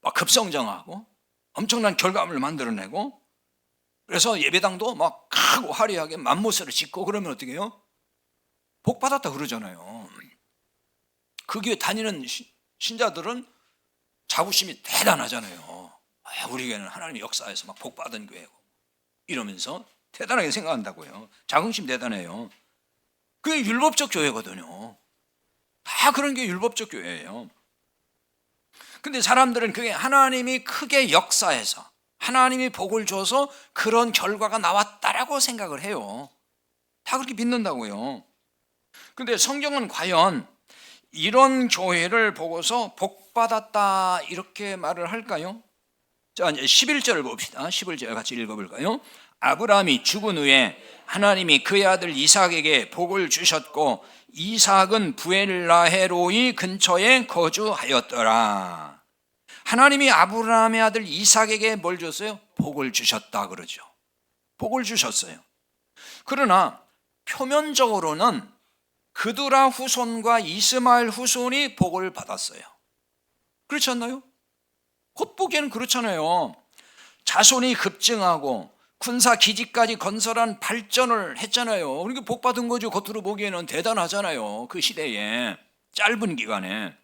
S1: 막 급성장하고 엄청난 결과물을 만들어내고, 그래서 예배당도 막 크고 화려하게 맘모스를 짓고 그러면 어떻게 해요? 복받았다 그러잖아요. 그 교회 다니는 신자들은 자부심이 대단하잖아요. 우리 교회는 하나님의 역사에서 막 복받은 교회고 이러면서 대단하게 생각한다고요. 자긍심 대단해요. 그게 율법적 교회거든요. 다 그런 게 율법적 교회예요. 근데 사람들은 그게 하나님이 크게 역사해서 하나님이 복을 줘서 그런 결과가 나왔다라고 생각을 해요. 다 그렇게 믿는다고요. 근데 성경은 과연 이런 교회를 보고서 복받았다 이렇게 말을 할까요? 자, 이제 11절을 봅시다. 11절 같이 읽어볼까요? 아브라함이 죽은 후에 하나님이 그의 아들 이삭에게 복을 주셨고 이삭은 부엘라헤로이 근처에 거주하였더라. 하나님이 아브라함의 아들 이삭에게 뭘 줬어요? 복을 주셨다 그러죠. 복을 주셨어요. 그러나 표면적으로는 그두라 후손과 이스마엘 후손이 복을 받았어요. 그렇지 않나요? 겉보기에는 그렇잖아요. 자손이 급증하고 군사 기지까지 건설한 발전을 했잖아요. 그러니까 복 받은 거죠. 겉으로 보기에는 대단하잖아요. 그 시대에 짧은 기간에.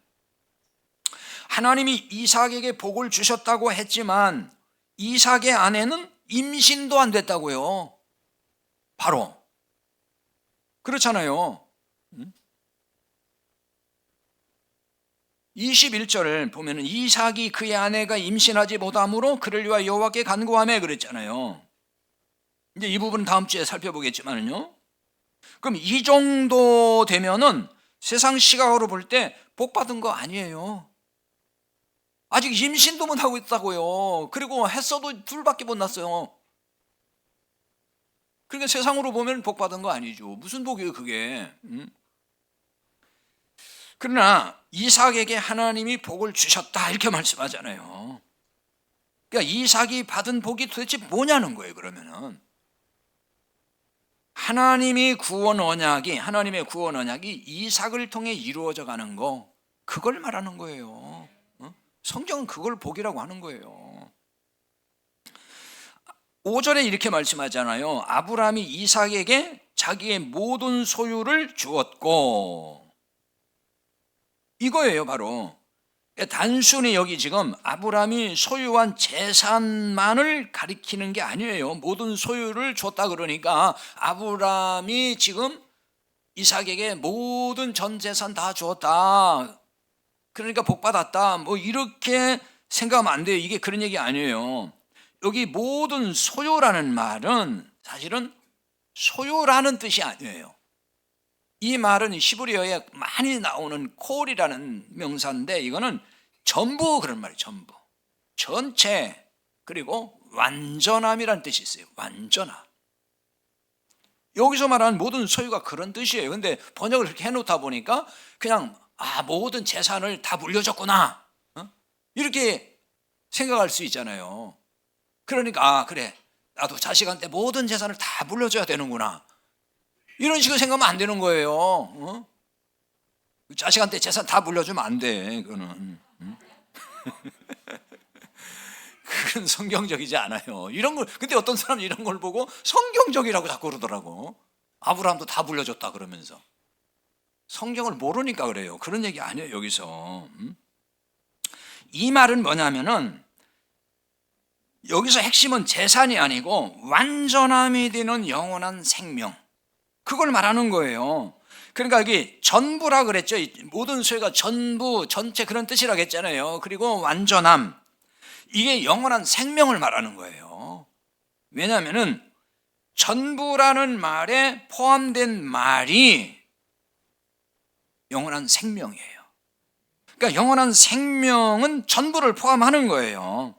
S1: 하나님이 이삭에게 복을 주셨다고 했지만 이삭의 아내는 임신도 안 됐다고요. 바로. 그렇잖아요. 21절을 보면 이삭이 그의 아내가 임신하지 못함으로 그를 위하여 여호와께 간구하며 그랬잖아요. 이제 이 부분은 다음 주에 살펴보겠지만요. 그럼 이 정도 되면은 세상 시각으로 볼 때 복 받은 거 아니에요. 아직 임신도 못 하고 있다고요. 그리고 했어도 둘밖에 못 났어요. 그러니까 세상으로 보면 복 받은 거 아니죠. 무슨 복이에요 그게. 그러나 이삭에게 하나님이 복을 주셨다 이렇게 말씀하잖아요. 그러니까 이삭이 받은 복이 도대체 뭐냐는 거예요. 그러면은 하나님의 구원 언약이 이삭을 통해 이루어져 가는 거, 그걸 말하는 거예요. 성경은 그걸 복이라고 하는 거예요. 5절에 이렇게 말씀하잖아요. 아브라함이 이삭에게 자기의 모든 소유를 주었고, 이거예요 바로. 단순히 여기 지금 아브라함이 소유한 재산만을 가리키는 게 아니에요. 모든 소유를 줬다 그러니까 아브라함이 지금 이삭에게 모든 전 재산 다 주었다, 그러니까 복 받았다, 뭐 이렇게 생각하면 안 돼요. 이게 그런 얘기 아니에요. 여기 모든 소유라는 말은 사실은 소유라는 뜻이 아니에요. 이 말은 히브리어에 많이 나오는 콜이라는 명사인데 이거는 전부 그런 말이에요. 전부. 전체, 그리고 완전함이라는 뜻이 있어요. 완전함. 여기서 말하는 모든 소유가 그런 뜻이에요. 근데 번역을 그렇게 해놓다 보니까 그냥 모든 재산을 다 물려줬구나, 이렇게 생각할 수 있잖아요. 그러니까 그래, 나도 자식한테 모든 재산을 다 물려줘야 되는구나, 이런 식으로 생각하면 안 되는 거예요. 자식한테 재산 다 물려주면 안 돼. 그거는. 그건 성경적이지 않아요. 이런 걸, 근데 어떤 사람은 이런 걸 보고 성경적이라고 자꾸 그러더라고. 아브라함도 다 물려줬다 그러면서. 성경을 모르니까 그래요. 그런 얘기 아니에요 여기서. 이 말은 뭐냐면은 여기서 핵심은 재산이 아니고 완전함이 되는 영원한 생명, 그걸 말하는 거예요. 그러니까 여기 전부라 그랬죠. 모든 소유가 전부, 전체 그런 뜻이라고 했잖아요. 그리고 완전함, 이게 영원한 생명을 말하는 거예요. 왜냐하면은 전부라는 말에 포함된 말이 영원한 생명이에요. 그러니까 영원한 생명은 전부를 포함하는 거예요.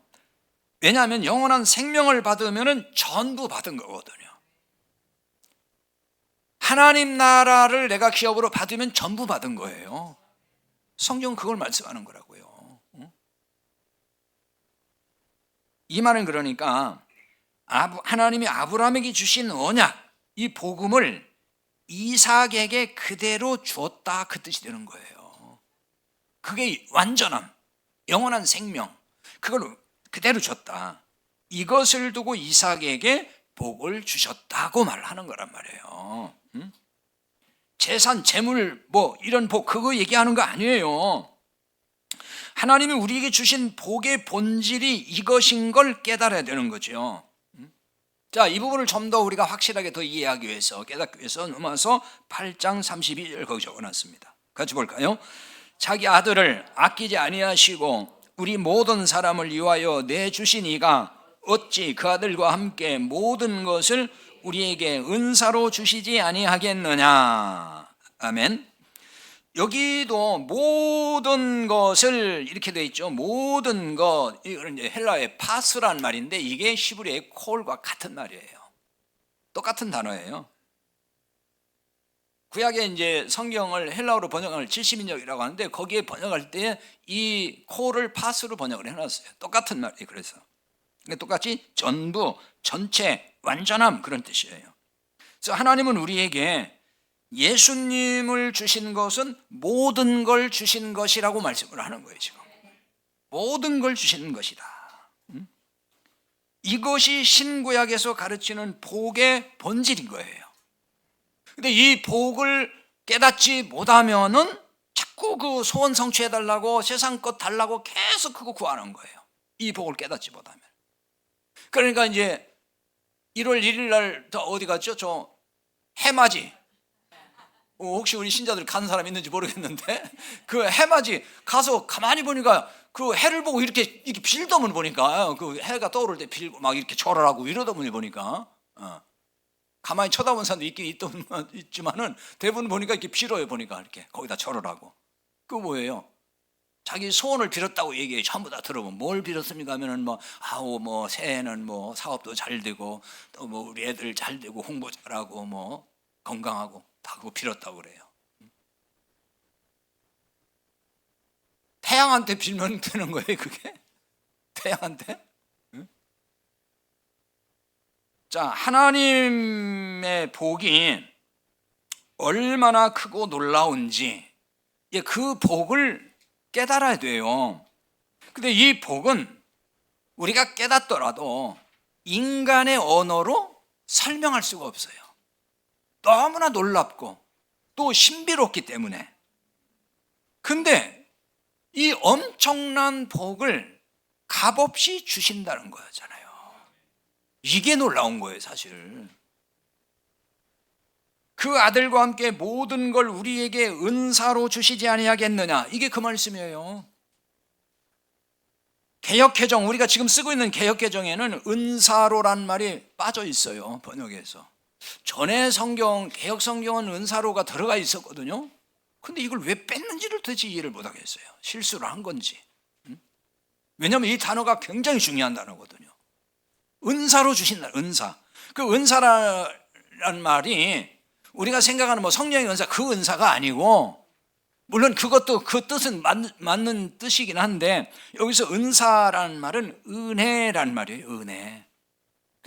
S1: 왜냐하면 영원한 생명을 받으면은 전부 받은 거거든요. 하나님 나라를 내가 기업으로 받으면 전부 받은 거예요. 성경은 그걸 말씀하는 거라고요. 이 말은 그러니까 하나님이 아브라함에게 주신 언약, 이 복음을 이삭에게 그대로 주었다, 그 뜻이 되는 거예요. 그게 완전함, 영원한 생명, 그걸 그대로 줬다. 이것을 두고 이삭에게 복을 주셨다고 말하는 거란 말이에요. 재산, 재물, 뭐 이런 복, 그거 얘기하는 거 아니에요. 하나님이 우리에게 주신 복의 본질이 이것인 걸 깨달아야 되는 거죠. 자, 이 부분을 좀 더 우리가 확실하게 더 이해하기 위해서, 깨닫기 위해서 넘어서 8장 32절 거기 적어놨습니다. 같이 볼까요? 자기 아들을 아끼지 아니하시고 우리 모든 사람을 위하여 내주신 이가 어찌 그 아들과 함께 모든 것을 우리에게 은사로 주시지 아니하겠느냐. 아멘. 여기도 모든 것을 이렇게 돼 있죠. 모든 것, 이건 이제 헬라어의 파스란 말인데 이게 히브리어의 콜과 같은 말이에요. 똑같은 단어예요. 구약에 이제 성경을 헬라어로 번역을 70인역이라고 하는데 거기에 번역할 때 이 콜을 파스로 번역을 해놨어요. 똑같은 말이에요. 그래서 똑같이 전부, 전체, 완전함, 그런 뜻이에요. 그래서 하나님은 우리에게 예수님을 주신 것은 모든 걸 주신 것이라고 말씀을 하는 거예요. 지금 모든 걸 주신 것이다. 이것이 신구약에서 가르치는 복의 본질인 거예요. 근데 이 복을 깨닫지 못하면은 자꾸 그 소원 성취해달라고 세상 것 달라고 계속 그거 구하는 거예요. 이 복을 깨닫지 못하면. 그러니까 이제 1월 1일 날 어디 갔죠? 저 해맞이. 혹시 우리 신자들 간 사람 있는지 모르겠는데 그 해맞이 가서 가만히 보니까 그 해를 보고 이렇게 빌더문 보니까 그 해가 떠오를 때 빌고 막 이렇게 절을 하고 이러더문이 보니까 가만히 쳐다본 사람도 있지만은 대부분 보니까 이렇게 빌어요. 보니까 이렇게 거기다 절을 하고. 그거 뭐예요? 자기 소원을 빌었다고 얘기해. 전부 다 들어보면 뭘 빌었습니까 하면은 뭐 새해는 뭐 사업도 잘 되고 또 뭐 우리 애들 잘 되고 홍보 잘하고 뭐 건강하고 다 그거 빌었다고 그래요. 태양한테 빌면 되는 거예요, 그게? 태양한테? 자, 하나님의 복이 얼마나 크고 놀라운지 그 복을 깨달아야 돼요. 근데 이 복은 우리가 깨닫더라도 인간의 언어로 설명할 수가 없어요. 너무나 놀랍고 또 신비롭기 때문에. 근데 이 엄청난 복을 값없이 주신다는 거잖아요. 이게 놀라운 거예요, 사실. 그 아들과 함께 모든 걸 우리에게 은사로 주시지 아니하겠느냐. 이게 그 말씀이에요. 개역개정, 우리가 지금 쓰고 있는 개역개정에는 은사로란 말이 빠져 있어요, 번역에서. 전에 성경, 개역 성경은 은사로가 들어가 있었거든요. 근데 이걸 왜 뺐는지를 도대체 이해를 못 하겠어요. 실수를 한 건지. 왜냐하면 이 단어가 굉장히 중요한 단어거든요. 은사로 주신다, 은사. 그 은사란 말이 우리가 생각하는 뭐 성령의 은사, 그 은사가 아니고, 물론 그것도 그 뜻은 맞는 뜻이긴 한데, 여기서 은사라는 말은 은혜란 말이에요, 은혜.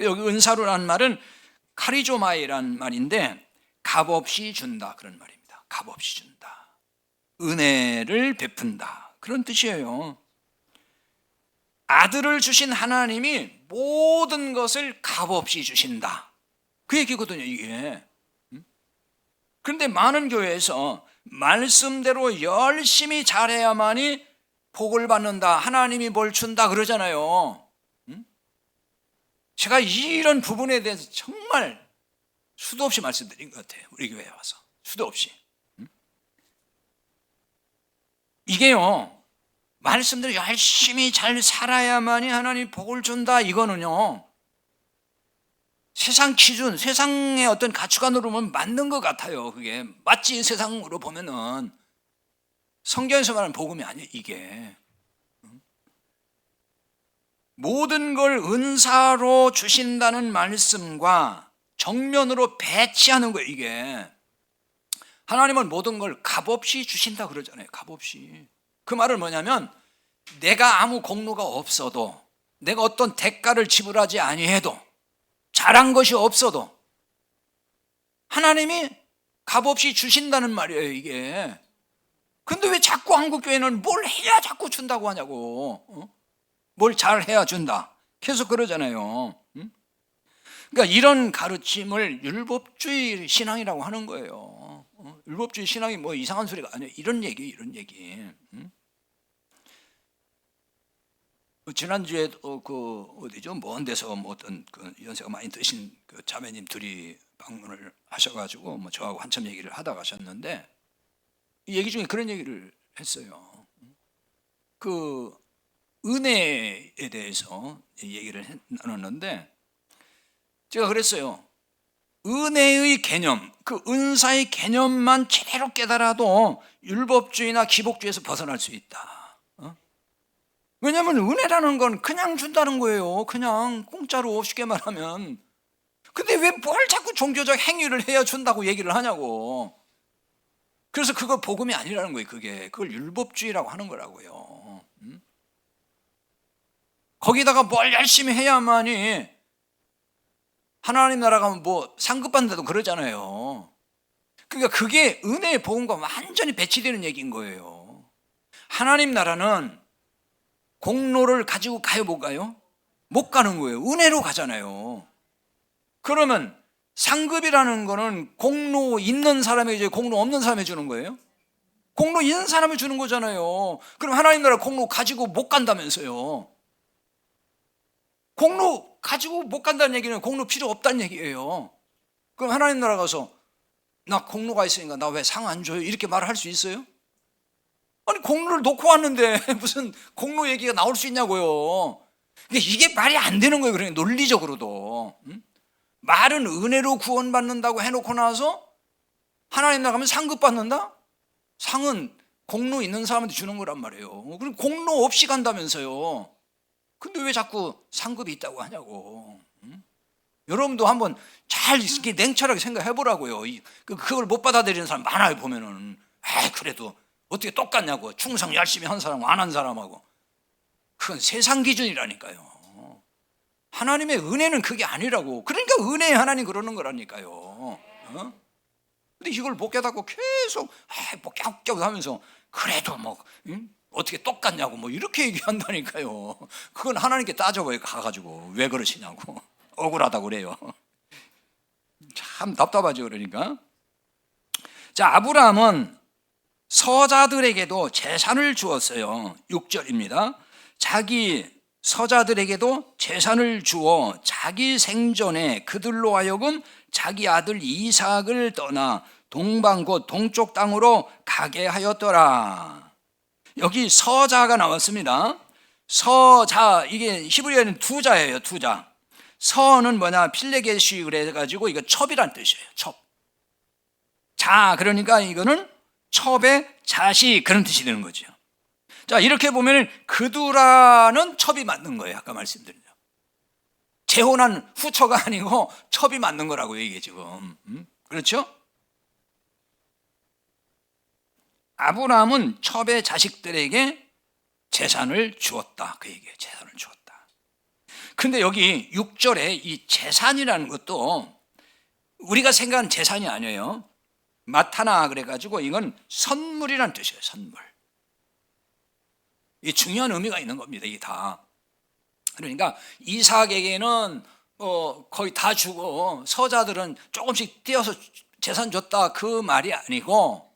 S1: 여기 은사로라는 말은 카리조마이란 말인데, 값없이 준다, 그런 말입니다. 값없이 준다. 은혜를 베푼다. 그런 뜻이에요. 아들을 주신 하나님이 모든 것을 값없이 주신다. 그 얘기거든요, 이게. 그런데 많은 교회에서 말씀대로 열심히 잘해야만이 복을 받는다, 하나님이 뭘 준다 그러잖아요. 제가 이런 부분에 대해서 정말 수도 없이 말씀드린 것 같아요. 우리 교회에 와서 수도 없이. 이게요, 말씀대로 열심히 잘 살아야만이 하나님 복을 준다, 이거는요, 세상 기준, 세상의 어떤 가치관으로 보면 맞는 것 같아요. 그게 맞지, 세상으로 보면은. 성경에서 말하는 복음이 아니에요, 이게. 모든 걸 은사로 주신다는 말씀과 정면으로 배치하는 거예요, 이게. 하나님은 모든 걸 값없이 주신다 그러잖아요. 값없이. 그 말은 뭐냐면 내가 아무 공로가 없어도, 내가 어떤 대가를 지불하지 아니해도, 잘한 것이 없어도 하나님이 값없이 주신다는 말이에요, 이게. 근데 왜 자꾸 한국교회는 뭘 해야 자꾸 준다고 하냐고. 뭘 잘해야 준다, 계속 그러잖아요. 그러니까 이런 가르침을 율법주의 신앙이라고 하는 거예요. 율법주의 신앙이 뭐 이상한 소리가 아니에요. 이런 얘기예요, 이런 얘기. 지난주에도 그 어디죠? 먼 데서 뭐 어떤 그 연세가 많이 드신 그 자매님 둘이 방문을 하셔가지고 뭐 저하고 한참 얘기를 하다 가셨는데, 이 얘기 중에 그런 얘기를 했어요. 그 은혜에 대해서 얘기를 나눴는데, 제가 그랬어요. 은혜의 개념, 그 은사의 개념만 제대로 깨달아도 율법주의나 기복주의에서 벗어날 수 있다. 왜냐하면 은혜라는 건 그냥 준다는 거예요. 그냥 공짜로, 쉽게 말하면. 근데 왜 뭘 자꾸 종교적 행위를 해야 준다고 얘기를 하냐고. 그래서 그거 복음이 아니라는 거예요. 그걸 율법주의라고 하는 거라고요. 거기다가 뭘 열심히 해야만이 하나님 나라 가면 뭐 상급 받는다도 그러잖아요. 그러니까 그게 은혜의 복음과 완전히 배치되는 얘기인 거예요. 하나님 나라는 공로를 가지고 가요, 못 가요? 못 가는 거예요. 은혜로 가잖아요. 그러면 상급이라는 거는 공로 있는 사람에게 공로 없는 사람에게 주는 거예요? 공로 있는 사람에 주는 거잖아요. 그럼 하나님 나라 공로 가지고 못 간다면서요. 공로 가지고 못 간다는 얘기는 공로 필요 없다는 얘기예요. 그럼 하나님 나라 가서 나 공로가 있으니까 나 왜 상 안 줘요? 이렇게 말을 할 수 있어요? 아니, 공로를 놓고 왔는데 무슨 공로 얘기가 나올 수 있냐고요. 이게 말이 안 되는 거예요. 그러니까 논리적으로도. 말은 은혜로 구원받는다고 해놓고 나서 하나님 나가면 상급 받는다? 상은 공로 있는 사람한테 주는 거란 말이에요. 그럼 공로 없이 간다면서요. 근데 왜 자꾸 상급이 있다고 하냐고. 여러분도 한번 잘 이렇게 냉철하게 생각해 보라고요. 그걸 못 받아들이는 사람 많아요, 보면은. 그래도 어떻게 똑같냐고. 충성 열심히 한 사람하고 안 한 사람하고. 그건 세상 기준이라니까요. 하나님의 은혜는 그게 아니라고. 그러니까 은혜의 하나님 그러는 거라니까요. 근데 이걸 못 깨닫고 계속 뭐 껴껴 하면서 그래도 뭐 어떻게 똑같냐고 뭐 이렇게 얘기한다니까요. 그건 하나님께 따져봐요. 가가지고 왜 그러시냐고. 억울하다고 그래요. 참 답답하죠. 그러니까. 자, 아브라함은 서자들에게도 재산을 주었어요. 6절입니다. 자기 서자들에게도 재산을 주어 자기 생전에 그들로 하여금 자기 아들 이삭을 떠나 동방 곧 동쪽 땅으로 가게 하였더라. 여기 서자가 나왔습니다. 서자, 이게 히브리어는 두 자예요. 두 자. 서는 뭐냐, 필레게시 그래가지고 이거 첩이란 뜻이에요. 첩. 자, 그러니까 이거는 첩의 자식, 그런 뜻이 되는 거죠. 자, 이렇게 보면 그두라는 첩이 맞는 거예요. 아까 말씀드린 대로. 재혼한 후처가 아니고 첩이 맞는 거라고 이게 지금. 그렇죠? 아브라함은 첩의 자식들에게 재산을 주었다. 그 얘기예요. 재산을 주었다. 근데 여기 6절에 이 재산이라는 것도 우리가 생각하는 재산이 아니에요. 마타나 그래가지고 이건 선물이라는 뜻이에요. 선물. 이 중요한 의미가 있는 겁니다. 이게 다. 그러니까 이삭에게는 거의 다 주고 서자들은 조금씩 떼어서 재산 줬다, 그 말이 아니고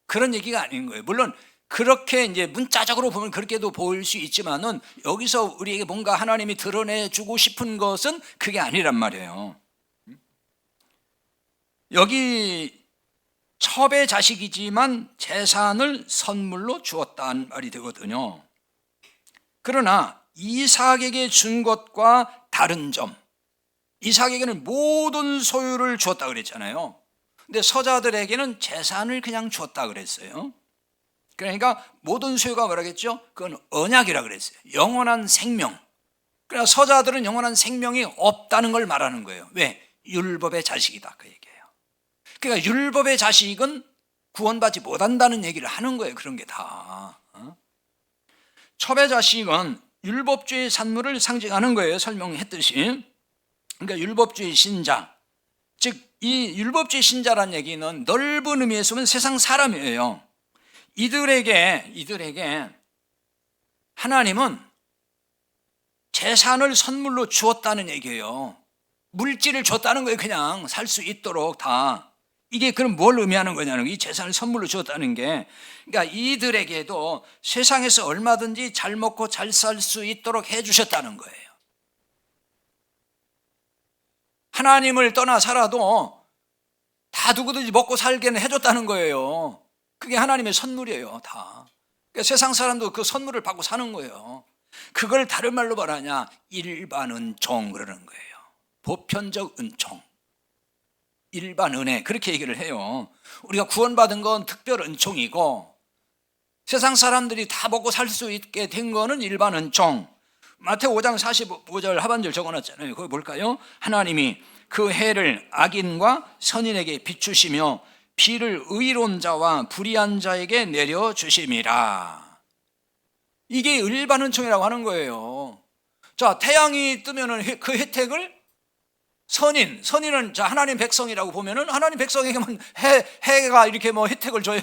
S1: 그런 얘기가 아닌 거예요. 물론 그렇게 이제 문자적으로 보면 그렇게도 보일 수 있지만은 여기서 우리에게 뭔가 하나님이 드러내주고 싶은 것은 그게 아니란 말이에요. 여기 첩의 자식이지만 재산을 선물로 주었다는 말이 되거든요. 그러나 이삭에게 준 것과 다른 점, 이삭에게는 모든 소유를 주었다 그랬잖아요. 근데 서자들에게는 재산을 그냥 줬다 그랬어요. 그러니까 모든 소유가 뭐라겠죠? 그건 언약이라 그랬어요. 영원한 생명. 그러나 서자들은 영원한 생명이 없다는 걸 말하는 거예요. 왜? 율법의 자식이다, 그 얘기예요. 그러니까 율법의 자식은 구원받지 못한다는 얘기를 하는 거예요. 그런 게 다. 첩의 자식은 율법주의 산물을 상징하는 거예요. 설명했듯이. 그러니까 율법주의 신자, 즉 이 율법주의 신자란 얘기는 넓은 의미에서 보면 세상 사람이에요. 이들에게 하나님은 재산을 선물로 주었다는 얘기예요. 물질을 줬다는 거예요. 그냥 살 수 있도록 다. 이게 그럼 뭘 의미하는 거냐는 이 재산을 선물로 주었다는 게, 그러니까 이들에게도 세상에서 얼마든지 잘 먹고 잘 살 수 있도록 해주셨다는 거예요. 하나님을 떠나 살아도 다 누구든지 먹고 살게는 해줬다는 거예요. 그게 하나님의 선물이에요. 다. 그러니까 세상 사람도 그 선물을 받고 사는 거예요. 그걸 다른 말로 말하냐, 일반 은총 그러는 거예요. 보편적 은총, 일반 은혜, 그렇게 얘기를 해요. 우리가 구원받은 건 특별 은총이고 세상 사람들이 다 먹고 살 수 있게 된 거는 일반 은총. 마태오 5장 45절 하반절 적어놨잖아요. 그거 볼까요? 하나님이 그 해를 악인과 선인에게 비추시며 비를 의로운 자와 불의한 자에게 내려주심이라. 이게 일반 은총이라고 하는 거예요. 자, 태양이 뜨면은 그 혜택을 선인은 자 하나님 백성이라고 보면은 하나님 백성에게만 해가 이렇게 뭐 혜택을 줘요?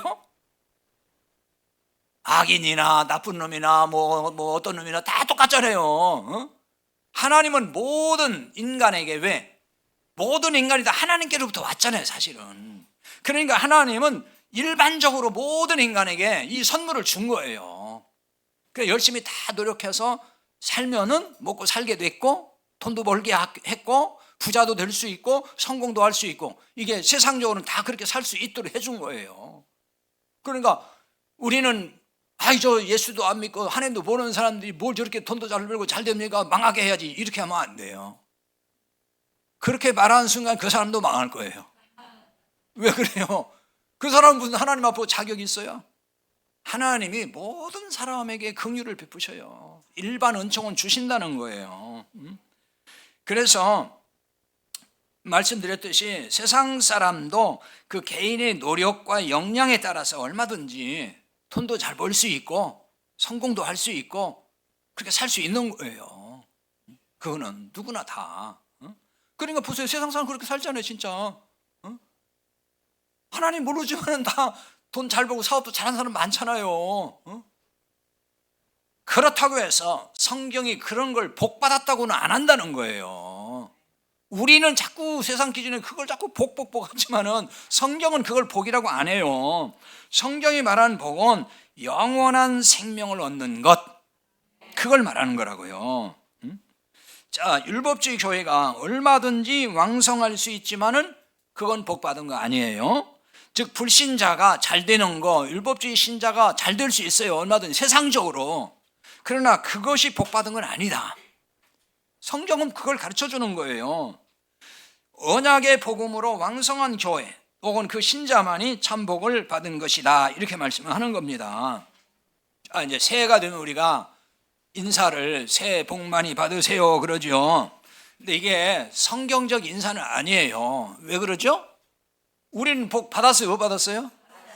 S1: 악인이나 나쁜 놈이나 뭐 어떤 놈이나 다 똑같잖아요. 하나님은 모든 인간에게 왜? 모든 인간이 다 하나님께로부터 왔잖아요, 사실은. 그러니까 하나님은 일반적으로 모든 인간에게 이 선물을 준 거예요. 그래서 열심히 다 노력해서 살면은 먹고 살게 됐고 돈도 벌게 했고 부자도 될 수 있고 성공도 할 수 있고 이게 세상적으로는 다 그렇게 살 수 있도록 해준 거예요. 그러니까 우리는 저 예수도 안 믿고 하나님도 모르는 사람들이 뭘 저렇게 돈도 잘 벌고 잘 됩니까? 망하게 해야지, 이렇게 하면 안 돼요. 그렇게 말하는 순간 그 사람도 망할 거예요. 왜 그래요? 그 사람은 무슨 하나님 앞에 자격이 있어요? 하나님이 모든 사람에게 긍휼을 베푸셔요. 일반 은총은 주신다는 거예요. 그래서 말씀드렸듯이 세상 사람도 그 개인의 노력과 역량에 따라서 얼마든지 돈도 잘 벌 수 있고 성공도 할 수 있고 그렇게 살 수 있는 거예요. 그거는 누구나 다. 그러니까 보세요. 세상 사람 그렇게 살잖아요, 진짜. 하나님 모르지만 다 돈 잘 벌고 사업도 잘하는 사람 많잖아요. 그렇다고 해서 성경이 그런 걸 복 받았다고는 안 한다는 거예요. 우리는 자꾸 세상 기준에 그걸 자꾸 복 하지만은 성경은 그걸 복이라고 안 해요. 성경이 말하는 복은 영원한 생명을 얻는 것, 그걸 말하는 거라고요. 자, 율법주의 교회가 얼마든지 왕성할 수 있지만은 그건 복 받은 거 아니에요. 즉 불신자가 잘 되는 거, 율법주의 신자가 잘 될 수 있어요. 얼마든지 세상적으로. 그러나 그것이 복 받은 건 아니다. 성경은 그걸 가르쳐 주는 거예요. 언약의 복음으로 왕성한 교회 혹은 그 신자만이 참 복을 받은 것이다, 이렇게 말씀을 하는 겁니다. 이제 새해가 되면 우리가 인사를 새해 복 많이 받으세요 그러죠. 근데 이게 성경적 인사는 아니에요. 왜 그러죠? 우리는 복 받았어요, 못 받았어요?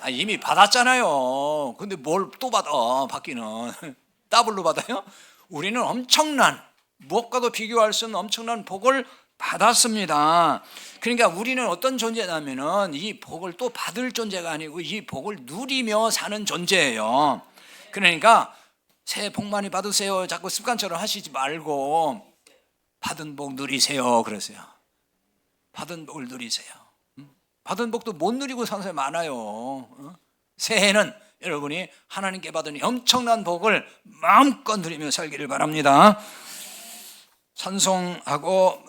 S1: 이미 받았잖아요. 근데 뭘 또 받아? 받기는 더블로 받아요? 우리는 엄청난, 무엇과도 비교할 수 없는 엄청난 복을 받았습니다. 그러니까 우리는 어떤 존재냐면은 이 복을 또 받을 존재가 아니고 이 복을 누리며 사는 존재예요. 그러니까 새해 복 많이 받으세요 자꾸 습관처럼 하시지 말고 받은 복 누리세요 그러세요. 받은 복을 누리세요. 받은 복도 못 누리고 사는 사람이 많아요. 새해는 여러분이 하나님께 받은 엄청난 복을 마음껏 누리며 살기를 바랍니다. 찬송하고